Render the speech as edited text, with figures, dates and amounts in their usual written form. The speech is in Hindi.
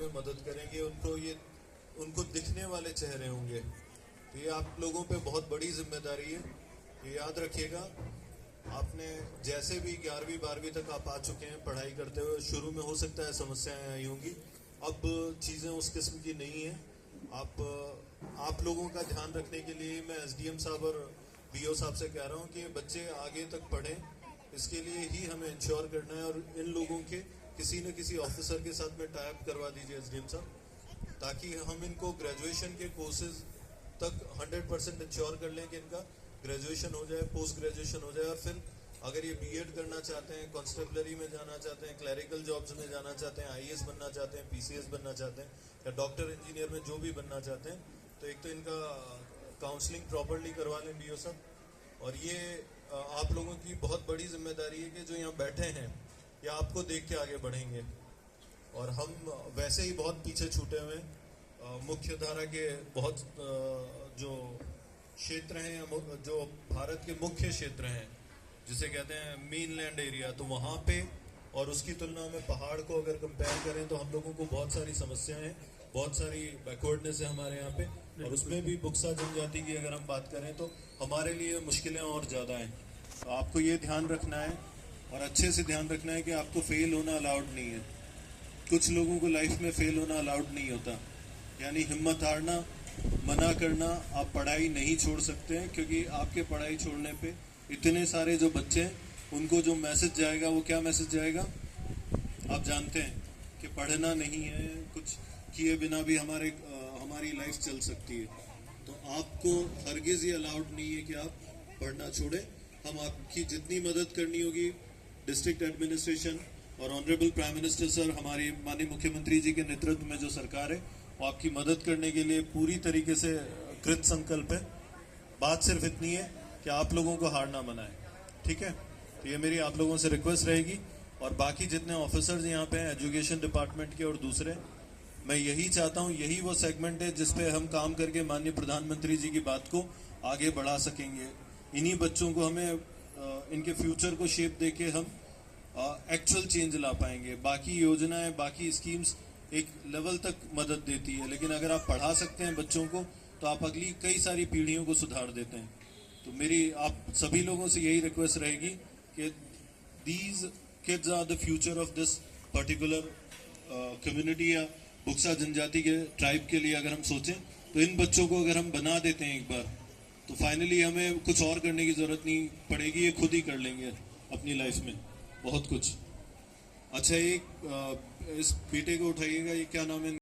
में मदद करेंगे, उनको दिखने वाले चेहरे होंगे। तो ये आप लोगों पे बहुत बड़ी जिम्मेदारी है। ये याद रखिएगा, आपने जैसे भी 11वीं 12वीं तक आप आ चुके हैं पढ़ाई करते हुए, शुरू में हो सकता है समस्याएं आई होंगी, अब चीज़ें उस किस्म की नहीं है। आप लोगों का ध्यान रखने के लिए मैं एसडीएम साहब और बीओ साहब से कह रहा हूँ कि बच्चे आगे तक पढ़ें। इसके लिए ही हमें इंश्योर करना है, और इन लोगों के किसी न किसी ऑफिसर के साथ में टाइप करवा दीजिए एसडीएम साहब, ताकि हम इनको ग्रेजुएशन के कोर्सेज तक 100% इंश्योर कर लें कि इनका ग्रेजुएशन हो जाए, पोस्ट ग्रेजुएशन हो जाए। और फिर अगर ये बीएड करना चाहते हैं, कांस्टेबलरी में जाना चाहते हैं, क्लरिकल जॉब्स में जाना चाहते हैं, आईएएस बनना चाहते हैं, पीसीएस बनना चाहते हैं, या डॉक्टर इंजीनियर में जो भी बनना चाहते हैं, तो एक तो इनका काउंसलिंग प्रॉपरली करवा लें बीओ साहब। और ये आप लोगों की बहुत बड़ी जिम्मेदारी है कि जो यहाँ बैठे हैं या आपको देख के आगे बढ़ेंगे। और हम वैसे ही बहुत पीछे छूटे हुए हैं, मुख्य धारा के बहुत जो क्षेत्र हैं, जो भारत के मुख्य क्षेत्र हैं जिसे कहते हैं मेनलैंड एरिया, तो वहाँ पे और उसकी तुलना में पहाड़ को अगर कंपेयर करें तो हम लोगों को बहुत सारी समस्याएं हैं, बहुत सारी बैकवर्डनेस है हमारे यहाँ पे। और उसमें भी बुक्सा जनजाति की अगर हम बात करें तो हमारे लिए मुश्किलें और ज़्यादा हैं। तो आपको ये ध्यान रखना है, और अच्छे से ध्यान रखना है कि आपको फेल होना अलाउड नहीं है। कुछ लोगों को लाइफ में फेल होना अलाउड नहीं होता, यानी हिम्मत हारना, मना करना। आप पढ़ाई नहीं छोड़ सकते हैं, क्योंकि आपके पढ़ाई छोड़ने पे इतने सारे जो बच्चे हैं उनको जो मैसेज जाएगा, वो क्या मैसेज जाएगा आप जानते हैं कि पढ़ना नहीं है, कुछ किए बिना भी हमारी लाइफ चल सकती है। तो आपको हरगिज़ ये अलाउड नहीं है कि आप पढ़ना छोड़ें। हम आपकी जितनी मदद करनी होगी, डिस्ट्रिक्ट एडमिनिस्ट्रेशन और ऑनरेबल प्राइम मिनिस्टर सर, हमारी माननीय मुख्यमंत्री जी के नेतृत्व में जो सरकार है, वो आपकी मदद करने के लिए पूरी तरीके से कृत संकल्प है। बात सिर्फ इतनी है कि आप लोगों को हार ना मनाए, ठीक है? तो ये मेरी आप लोगों से रिक्वेस्ट रहेगी। और बाकी जितने ऑफिसर्स यहाँ पे हैं एजुकेशन डिपार्टमेंट के और दूसरे, मैं यही चाहता हूँ, यही वो सेगमेंट है जिस पे हम काम करके माननीय प्रधानमंत्री जी की बात को आगे बढ़ा सकेंगे। इन्हीं बच्चों को हमें इनके फ्यूचर को शेप दे के हम एक्चुअल चेंज ला पाएंगे। बाकी योजनाएं, बाकी स्कीम्स एक लेवल तक मदद देती है, लेकिन अगर आप पढ़ा सकते हैं बच्चों को तो आप अगली कई सारी पीढ़ियों को सुधार देते हैं। तो मेरी आप सभी लोगों से यही रिक्वेस्ट रहेगी कि these kids are the future of this particular community या बुक्सा जनजाति के ट्राइब के लिए अगर हम सोचें, तो इन बच्चों को अगर हम बना देते हैं एक बार, तो फाइनली हमें कुछ और करने की जरूरत नहीं पड़ेगी, ये खुद ही कर लेंगे अपनी लाइफ में बहुत कुछ। अच्छा, एक इस बेटे को उठाइएगा, ये क्या नाम है?